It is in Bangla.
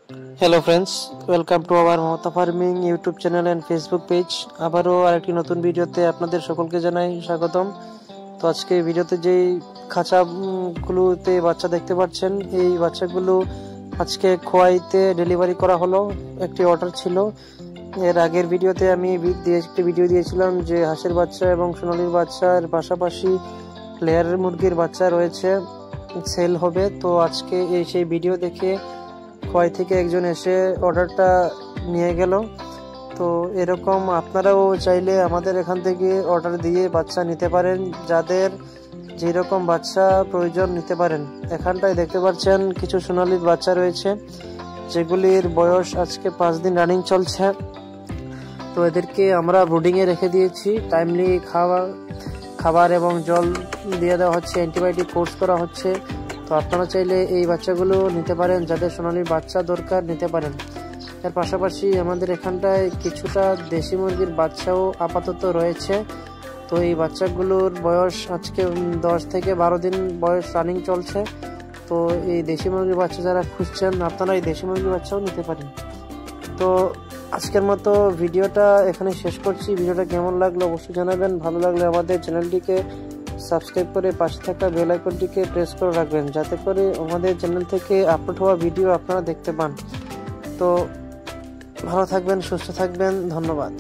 Hello friends, welcome to our Mamata farming YouTube channel and Facebook page. আবারও আরেকটি নতুন ভিডিওতে আপনাদের সকলকে জানাই স্বাগতম। তো আজকে ভিডিওতে যেই খাঁচাগুলোতে বাচ্চা দেখতে পাচ্ছেন, এই বাচ্চাগুলো আজকে খোয়াইতে ডেলিভারি করা হলো। একটি অর্ডার ছিল। এর আগের ভিডিওতে আমি একটি ভিডিও দিয়েছিলাম যে হাঁসের বাচ্চা এবং সোনালির বাচ্চার পাশাপাশি লেয়ারের মুরগির বাচ্চা রয়েছে, সেল হবে। তো আজকে সেই ভিডিও দেখে খোয়াই থেকে একজন এসে অর্ডারটা নিয়ে গেল। তো এরকম আপনারাও চাইলে আমাদের এখান থেকে অর্ডার দিয়ে বাচ্চা নিতে পারেন, যাদের যেরকম বাচ্চা প্রয়োজন নিতে পারেন। এখানটায় দেখতে পাচ্ছেন কিছু সোনালির বাচ্চা রয়েছে, যেগুলির বয়স আজকে 5 দিন রানিং চলছে। তো এদেরকে আমরা ব্রুডিংয়ে রেখে দিয়েছি। টাইমলি খাবার এবং জল দিয়ে দেওয়া হচ্ছে, অ্যান্টিবায়োটিক কোর্স করা হচ্ছে। তো আপনারা চাইলে এই বাচ্চাগুলো নিতে পারেন, যাদের সোনালির বাচ্চা দরকার নিতে পারেন। এর পাশাপাশি আমাদের এখানটায় কিছুটা দেশি মুরগির বাচ্চাও আপাতত রয়েছে। তো এই বাচ্চাগুলোর বয়স আজকে 10 থেকে 12 দিন বয়স রানিং চলছে। তো এই দেশি মুরগির বাচ্চা যারা খুঁজছেন, আপনারা এই দেশি মুরগির বাচ্চাও নিতে পারেন। তো আজকের মতো ভিডিওটা এখানে শেষ করছি। ভিডিওটা কেমন লাগলো অবশ্যই জানাবেন। ভালো লাগলে আমাদের চ্যানেলটিকে সাবস্ক্রাইব করে পাশে থাকা বেল আইকনটিকে প্রেস করে রাখবেন, যাতে করে আমাদের চ্যানেল থেকে আপলোড হওয়া ভিডিও আপনারা দেখতে পান। তো ভালো থাকবেন, সুস্থ থাকবেন। ধন্যবাদ।